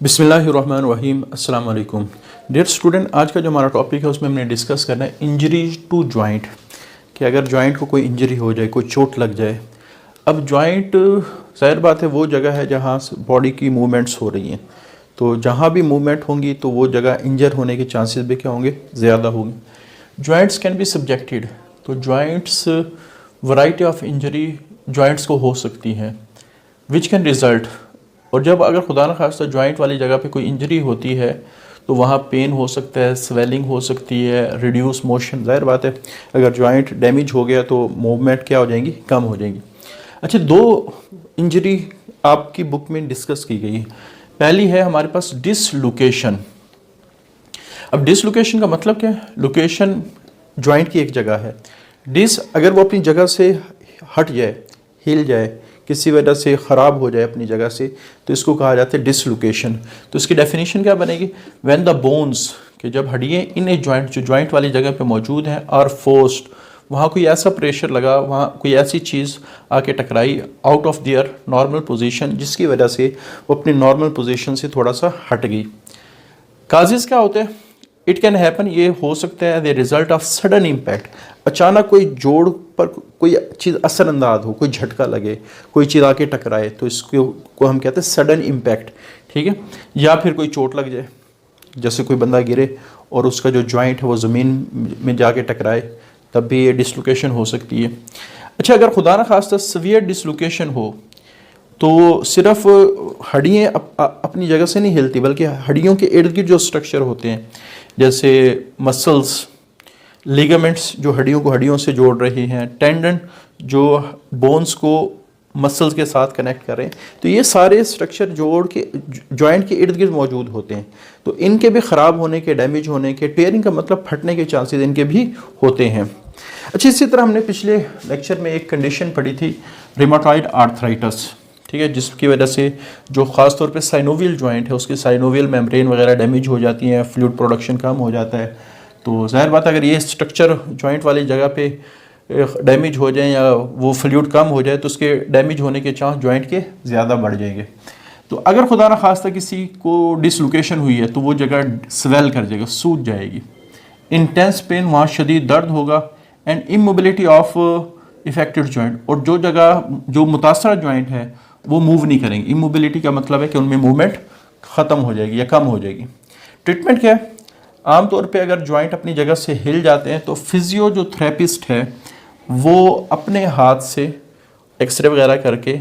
बिस्मिल्लाहिर्रहमानिर्रहीम अस्सलाम वालेकुम डियर स्टूडेंट। आज का जो हमारा टॉपिक है उसमें हमने डिस्कस करना है इंजरीज टू जॉइंट, कि अगर जॉइंट को कोई इंजरी हो जाए, कोई चोट लग जाए। अब जॉइंट ज़ाहिर बात है वो जगह है जहाँ बॉडी की मूवमेंट्स हो रही हैं, तो जहाँ भी मूवमेंट होंगी तो वो जगह इंजर होने के चांसेस भी क्या होंगे, ज़्यादा होंगे। जॉइंट्स कैन बी सब्जेक्टेड, तो joints variety of injury joints को हो सकती हैं विच कैन रिज़ल्ट। और जब अगर खुदा न खास्ता जॉइंट वाली जगह पे कोई इंजरी होती है तो वहाँ पेन हो सकता है, स्वेलिंग हो सकती है, रिड्यूस मोशन। ज़ाहिर बात है अगर जॉइंट डैमेज हो गया तो मूवमेंट क्या हो जाएंगी, कम हो जाएंगी। अच्छा, दो इंजरी आपकी बुक में डिस्कस की गई है। पहली है हमारे पास डिसलोकेशन। अब डिसलोकेशन का मतलब क्या है? लोकेशन जॉइंट की एक जगह है, डिस अगर वो अपनी जगह से हट जाए, हिल जाए, किसी वजह से ख़राब हो जाए अपनी जगह से, तो इसको कहा जाता है डिसलोकेशन। तो इसकी डेफिनेशन क्या बनेगी? व्हेन द बोन्स, कि जब हड्डियाँ इन ए जॉइंट, जो जॉइंट वाली जगह पे मौजूद हैं, आर फोर्स्ड, वहाँ कोई ऐसा प्रेशर लगा, वहाँ कोई ऐसी चीज़ आके टकराई out of their normal position, जिसकी वजह से वो अपनी नॉर्मल पोजीशन से थोड़ा सा हट गई। काजेज़ क्या होते हैं? इट कैन हैपन, ये हो सकता है the result of sudden impact. अचानक कोई जोड़ पर कोई चीज़ असरअंदाज हो, कोई झटका लगे, कोई चीज़ आके टकराए, तो इसको हम कहते हैं सडन इम्पैक्ट, ठीक है। या फिर कोई चोट लग जाए, जैसे कोई बंदा गिरे और उसका जो जॉइंट है वो ज़मीन में जाके टकराए, तब भी ये डिसलोकेशन हो सकती है। अच्छा, अगर खुदा न खास्ता सीवियर डिसलोकेशन हो तो सिर्फ हड्डियाँ अपनी जगह से नहीं हिलती, बल्कि हड्डियों के इर्द गिर्द जो स्ट्रक्चर होते हैं, जैसे मसल्स, लिगामेंट्स जो हड्डियों को हड्डियों से जोड़ रहे हैं, टेंडन जो बोन्स को मसल्स के साथ कनेक्ट कर रहे हैं, तो ये सारे स्ट्रक्चर जोड़ के जॉइंट के इर्द गिर्द मौजूद होते हैं। तो इनके भी ख़राब होने के, डैमेज होने के, टेयरिंग का मतलब फटने के चांसेस इनके भी होते हैं। अच्छा, इसी तरह हमने पिछले लेक्चर में एक कंडीशन पढ़ी थी, रिमाटॉइड आर्थराइटिस, ठीक है, जिसकी वजह से जो ख़ास तौर पे साइनोवियल जॉइंट है उसकी साइनोवियल मेम्ब्रेन वगैरह डैमेज हो जाती हैं, फ्लूइड प्रोडक्शन कम हो जाता है। तो ज़ाहिर बात है अगर ये स्ट्रक्चर जॉइंट वाली जगह पे डैमेज हो जाए या वो फ्लूइड कम हो जाए तो उसके डैमेज होने के चांस जॉइंट के ज़्यादा बढ़ जाएंगे। तो अगर खुदा न खास्ता किसी को डिसलोकेशन हुई है तो वो जगह स्वेल कर जाएगा, सूज जाएगी, इंटेंस पेन, वहाँ शदीद दर्द होगा, and immobility of affected joint, और जो जगह जो मुतासरा जॉइंट है वो मूव नहीं करेंगे। इमोबिलिटी का मतलब है कि उनमें मूवमेंट ख़त्म हो जाएगी या कम हो जाएगी। ट्रीटमेंट क्या है? आमतौर पे अगर जॉइंट अपनी जगह से हिल जाते हैं तो फिजियो जो थेरेपिस्ट है वो अपने हाथ से एक्सरे वगैरह करके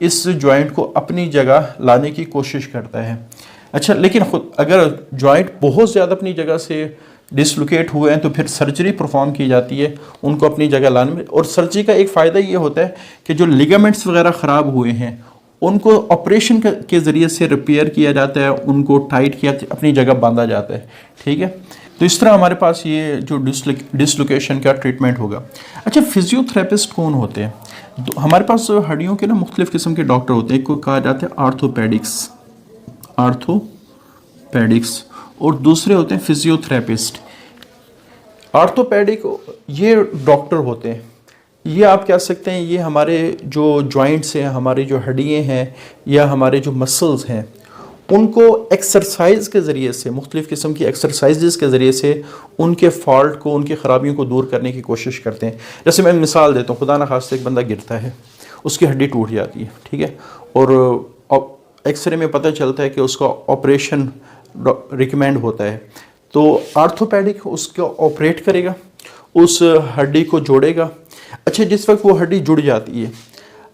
इस जॉइंट को अपनी जगह लाने की कोशिश करता है। अच्छा, लेकिन खुद अगर जॉइंट बहुत ज़्यादा अपनी जगह से डिसलोकेट हुए हैं तो फिर सर्जरी परफॉर्म की जाती है उनको अपनी जगह लाने में। और सर्जरी का एक फ़ायदा ये होता है कि जो लिगामेंट्स वगैरह ख़राब हुए हैं उनको ऑपरेशन के ज़रिए से रिपेयर किया जाता है, उनको टाइट किया, अपनी जगह बांधा जाता है, ठीक है। तो इस तरह हमारे पास ये जो डिसलोकेशन का ट्रीटमेंट होगा। अच्छा, फिजियोथेरेपिस्ट कौन होते हैं? तो हमारे पास हड्डियों के ना मुख्तलिफ़ किस्म के डॉक्टर होते हैं। एक को कहा जाता है आर्थोपेडिक्स और दूसरे होते हैं फिजियोथेरेपिस्ट। आर्थोपेडिक ये डॉक्टर होते हैं, ये आप कह सकते हैं ये हमारे जो जॉइंट्स हैं, हमारी जो हड्डियाँ हैं या हमारे जो मसल्स हैं, उनको एक्सरसाइज के ज़रिए से, मुख्तलिफ़ किस्म की एक्सरसाइजेस के ज़रिए से उनके फॉल्ट को, उनकी ख़राबियों को दूर करने की कोशिश करते हैं। जैसे मैं मिसाल देता हूँ, खुदा न खास्ता एक बंदा गिरता है, उसकी हड्डी टूट जाती है, ठीक है, और एक्सरे में पता चलता है कि उसका ऑपरेशन रिकमेंड होता है, तो आर्थोपेडिक उसको ऑपरेट करेगा, उस हड्डी को जोड़ेगा। अच्छा, जिस वक्त वो हड्डी जुड़ जाती है,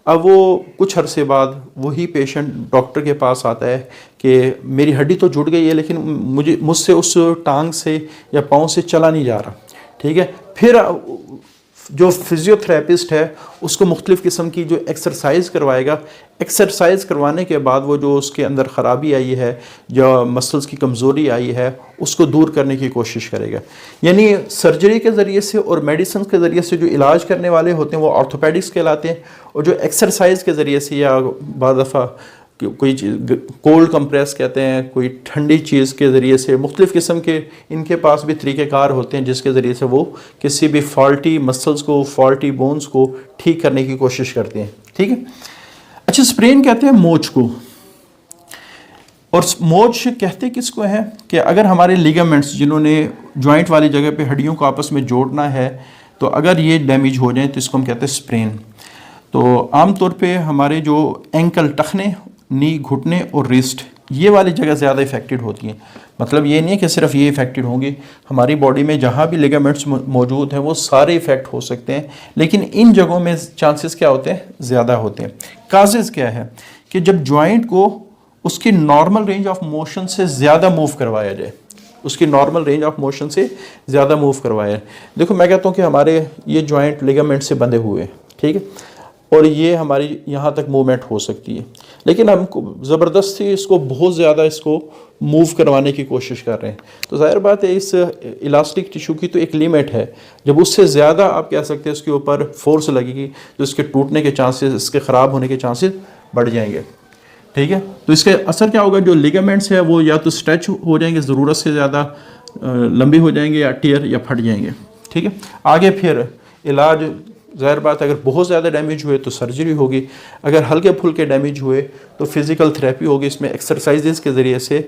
अब वो कुछ अरसे बाद वही पेशेंट डॉक्टर के पास आता है कि मेरी हड्डी तो जुड़ गई है लेकिन मुझसे उस टांग से या पाँव से चला नहीं जा रहा, ठीक है। फिर जो फिजियोथेरेपिस्ट है उसको मुख्तलिफ़ किस्म की जो एक्सरसाइज करवाएगा, एक्सरसाइज करवाने के बाद वो जो उसके अंदर ख़राबी आई है, जो मसल्स की कमज़ोरी आई है, उसको दूर करने की कोशिश करेगा। यानी सर्जरी के ज़रिए से और मेडिसिन के ज़रिए से जो इलाज करने वाले होते हैं वो ऑर्थोपेडिक्स कहलाते हैं, और जो एक्सरसाइज के ज़रिए से या बाद दफ़ा कोई चीज़ कोल्ड कंप्रेस कहते हैं, कोई ठंडी चीज़ के ज़रिए से, मुख्तलिफ़ किस्म के इनके पास भी तरीक़ेकार होते हैं जिसके ज़रिए से वो किसी भी फॉल्टी मसल्स को, फॉल्टी बोन्स को ठीक करने की कोशिश करते हैं, ठीक है। अच्छा, स्प्रेन कहते हैं मोच को। और मोज कहते किसको हैं कि अगर हमारे लिगामेंट्स जिन्होंने जॉइंट वाली जगह पे हड्डियों को आपस में जोड़ना है तो अगर ये डैमेज हो जाए तो इसको हम कहते हैं स्प्रेन। तो आम तौर पे हमारे जो एंकल, टखने, नी, घुटने और रिस्ट, ये वाली जगह ज़्यादा इफेक्टेड होती हैं। मतलब ये नहीं है कि सिर्फ ये इफेक्टेड होंगी, हमारी बॉडी में जहाँ भी लिगामेंट्स मौजूद हैं वो सारे इफेक्ट हो सकते हैं, लेकिन इन जगहों में चांसेस क्या होते हैं, ज़्यादा होते हैं। काजेज़ क्या है कि जब जॉइंट को उसकी नॉर्मल रेंज ऑफ मोशन से ज़्यादा मूव करवाया जाए, उसकी नॉर्मल रेंज ऑफ मोशन से ज़्यादा मूव करवाया जाए। देखो मैं कहता हूँ कि हमारे ये जॉइंट लिगामेंट से बंधे हुए हैं, ठीक है, और ये हमारी यहाँ तक मूवमेंट हो सकती है, लेकिन हम ज़बरदस्ती इसको बहुत ज़्यादा इसको मूव करवाने की कोशिश कर रहे हैं। तो जाहिर बात है इस इलास्टिक टिश्यू की तो एक लिमिट है, जब उससे ज़्यादा आप कह सकते हैं उसके ऊपर फोर्स लगेगी तो इसके टूटने के चांसेस, इसके ख़राब होने के चांसेस बढ़ जाएंगे, ठीक है। तो इसके असर क्या होगा, जो लिगामेंट्स है वो या तो स्ट्रेच हो जाएंगे, ज़रूरत से ज़्यादा लंबी हो जाएंगे, या टियर या फट जाएंगे, ठीक है। आगे फिर इलाज, ज़ाहिर बात अगर बहुत ज़्यादा डैमेज हुए तो सर्जरी होगी, अगर हल्के फुल्के डैमेज हुए तो फिज़िकल थेरेपी होगी। इसमें एक्सरसाइजेस के ज़रिए से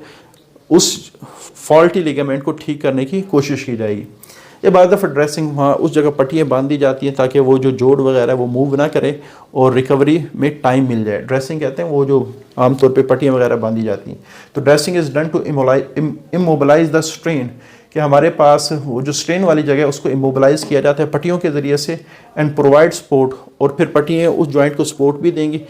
उस फॉल्टी लिगामेंट को ठीक करने की कोशिश की जाएगी। ये बाद दफ़ा ड्रेसिंग, वहाँ उस जगह पट्टियाँ बांध दी जाती हैं ताकि वो जो जोड़ वगैरह वो मूव ना करे और रिकवरी में टाइम मिल जाए। ड्रेसिंग कहते हैं वो जो आमतौर पे पट्टियाँ वगैरह बांधी जाती हैं। तो dressing is done to immobilise the strain, कि हमारे पास वो जो स्ट्रेन वाली जगह है उसको इमोबलाइज किया जाता है पट्टियों के ज़रिए से, एंड प्रोवाइड सपोर्ट, और फिर पट्टियाँ उस जॉइंट को सपोर्ट भी देंगी।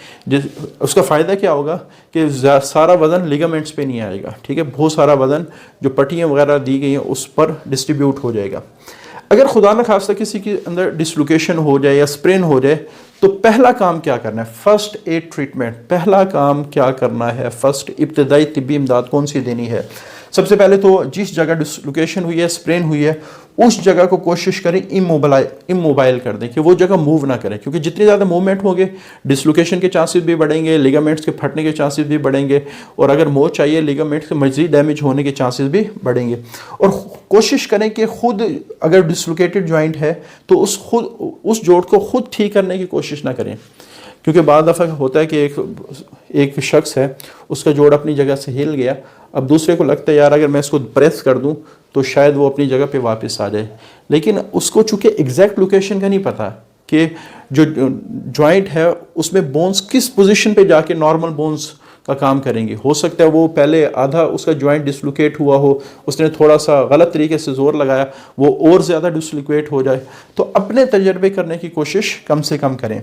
उसका फ़ायदा क्या होगा कि सारा वज़न लिगामेंट्स पे नहीं आएगा, ठीक है, बहुत सारा वज़न जो पट्टियाँ वगैरह दी गई हैं उस पर डिस्ट्रीब्यूट हो जाएगा। अगर खुदा न खास्ता किसी के अंदर डिसलोकेशन हो जाए या स्प्रेन हो जाए तो पहला काम क्या करना है, फर्स्ट एड ट्रीटमेंट। पहला काम क्या करना है, फर्स्ट इब्तदाई तिब्बी इमदाद कौन सी देनी है। सबसे पहले तो जिस जगह डिसलोकेशन हुई है, स्प्रेन हुई है, उस जगह को कोशिश करें इमोबाइल कर दें, कि वो जगह मूव ना करें, क्योंकि जितनी ज़्यादा मूवमेंट होंगे डिसलोकेशन के चांसेस भी बढ़ेंगे, लिगामेंट्स के फटने के चांसेस भी बढ़ेंगे, और अगर मोच चाहिए लिगामेंट्स के मज़ीद डैमेज होने के चांसेस भी बढ़ेंगे। और कोशिश करें कि खुद अगर डिसलोकेटेड जॉइंट है तो उस जोड़ को खुद ठीक करने की कोशिश ना करें, क्योंकि बाद दफ़ा होता है कि एक शख्स है, उसका जोड़ अपनी जगह से हिल गया, अब दूसरे को लगता है यार अगर मैं इसको प्रेस कर दूं तो शायद वो अपनी जगह पे वापस आ जाए, लेकिन उसको चूँकि एग्जैक्ट लोकेशन का नहीं पता कि जो जॉइंट है उसमें बोन्स किस पोजीशन पे जाके नॉर्मल बोन्स का काम करेंगे। हो सकता है वो पहले आधा उसका जॉइंट डिसलोकेट हुआ हो, उसने थोड़ा सा गलत तरीके से जोर लगाया, वो और ज़्यादा डिसलोकेट हो जाए। तो अपने तजर्बे करने की कोशिश कम से कम करें।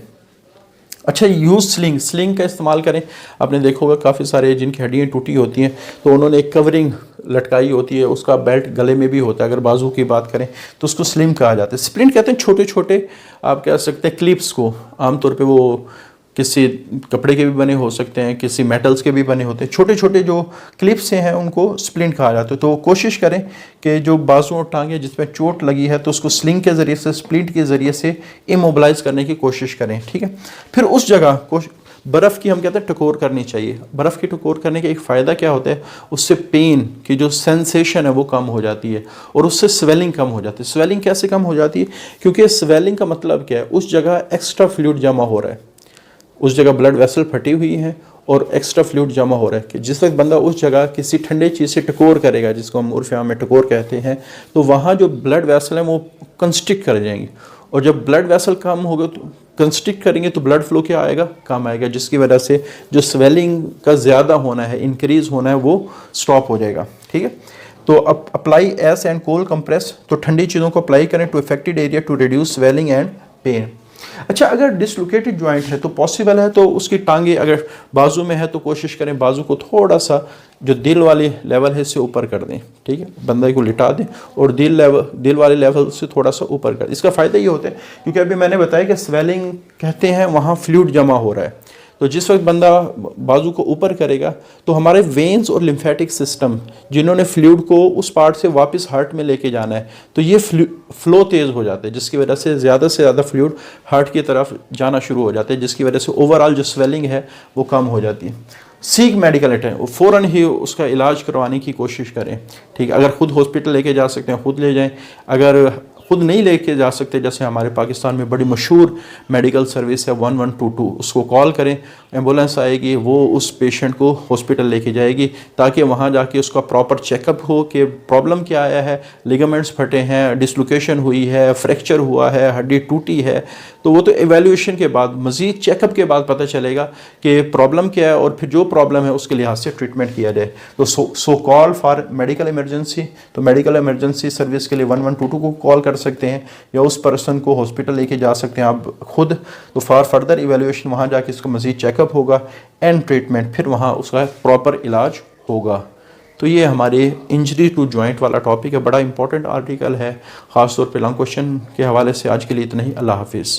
अच्छा, यूज़ स्लिंग का इस्तेमाल करें। आपने देखा होगा काफ़ी सारे जिनकी हड्डियाँ टूटी होती हैं तो उन्होंने एक कवरिंग लटकाई होती है, उसका बेल्ट गले में भी होता है। अगर बाजू की बात करें तो उसको स्लिंग कहा जाता है। स्प्लिंट कहते हैं छोटे छोटे, आप कह सकते हैं क्लिप्स को, आमतौर पे वो किसी कपड़े के भी बने हो सकते हैं, किसी मेटल्स के भी बने होते हैं, छोटे छोटे जो क्लिप्स हैं उनको स्प्लिंट कहा जाता है। तो कोशिश करें कि जो बाजू और टांगे जिसमें चोट लगी है तो उसको स्लिंग के ज़रिए से, स्प्लिंट के ज़रिए से इमोबलाइज करने की कोशिश करें, ठीक है। फिर उस जगह बर्फ़ की हम कहते हैं टकोर करनी चाहिए। बर्फ़ की टकोर करने का एक फ़ायदा क्या होता है, उससे पेन की जो सेंसेशन है वो कम हो जाती है और उससे स्वेलिंग कम हो जाती है। स्वेलिंग कैसे कम हो जाती है, क्योंकि स्वेलिंग का मतलब क्या है, उस जगह एक्स्ट्रा फ्लूइड जमा हो रहा है, उस जगह ब्लड वेसल फटी हुई है और एक्स्ट्रा फ्लूइड जमा हो रहा है। कि जिस वक्त बंदा उस जगह किसी ठंडे चीज़ से टकोर करेगा, जिसको हम उर्फ़ में टकोर कहते हैं, तो वहाँ जो ब्लड वेसल है वो कंस्ट्रिक्ट कर जाएंगे, और जब ब्लड वेसल कम होगा तो कंस्ट्रिक्ट करेंगे तो ब्लड फ्लो क्या आएगा, कम आएगा, जिसकी वजह से जो स्वेलिंग का ज़्यादा होना है, इंक्रीज़ होना है, वो स्टॉप हो जाएगा, ठीक है। तो अब apply ice and cold compress, तो ठंडी चीज़ों को अप्लाई करें to affected area to reduce swelling and pain. अच्छा, अगर डिसलोकेटेड जॉइंट है तो पॉसिबल है तो उसकी टांगे अगर बाजू में है तो कोशिश करें बाजू को थोड़ा सा जो दिल वाली लेवल है इससे ऊपर कर दें, ठीक है, बंदे को लिटा दें और दिल वाले लेवल से थोड़ा सा ऊपर कर दें। इसका फ़ायदा ये होता है क्योंकि अभी मैंने बताया कि स्वेलिंग कहते हैं वहाँ फ्लूइड जमा हो रहा है, तो जिस वक्त बंदा बाजू को ऊपर करेगा तो हमारे वेन्स और लिम्फेटिक सिस्टम जिन्होंने फ्लूइड को उस पार्ट से वापस हार्ट में लेके जाना है तो ये फ्लो तेज़ हो जाता है, जिसकी वजह से ज़्यादा फ्लूइड हार्ट की तरफ जाना शुरू हो जाता है, जिसकी वजह से ओवरऑल जो स्वेलिंग है वो कम हो जाती है। सीक मेडिकल अटेंशन, फ़ौरन ही उसका इलाज करवाने की कोशिश करें, ठीक है। अगर खुद हॉस्पिटल लेके जा सकते हैं खुद ले जाएं, अगर खुद नहीं लेके जा सकते, जैसे हमारे पाकिस्तान में बड़ी मशहूर मेडिकल सर्विस है 1122, उसको कॉल करें, एम्बुलेंस आएगी, वो उस पेशेंट को हॉस्पिटल लेके जाएगी ताकि वहाँ जाके उसका प्रॉपर चेकअप हो कि प्रॉब्लम क्या आया है, लिगामेंट्स फटे हैं, डिसलोकेशन हुई है, फ्रैक्चर हुआ है, हड्डी टूटी है। तो वो तो एवेल्यूएशन के बाद, मज़ीद चेकअप के बाद पता चलेगा कि प्रॉब्लम क्या है और फिर जो प्रॉब्लम है उसके लिहाज से ट्रीटमेंट किया जाए। तो सो कॉल फॉर मेडिकल इमरजेंसी, तो मेडिकल इमरजेंसी सर्विस के लिए 1122 को कॉल कर सकते हैं या उस पर्सन को हॉस्पिटल लेके जा सकते हैं आप खुद। तो फॉर फर्दर इवेल्यूएशन वहाँ जाके इसका मज़ीद चेकअप होगा एंड ट्रीटमेंट, फिर वहाँ उसका प्रॉपर इलाज होगा। तो ये हमारे इंजरी टू जॉइंट वाला टॉपिक है, बड़ा इंपॉर्टेंट आर्टिकल है, ख़ास तौर पे लॉन्ग क्वेश्चन के हवाले से। आज के लिए इतना ही, अल्लाह हाफिज़।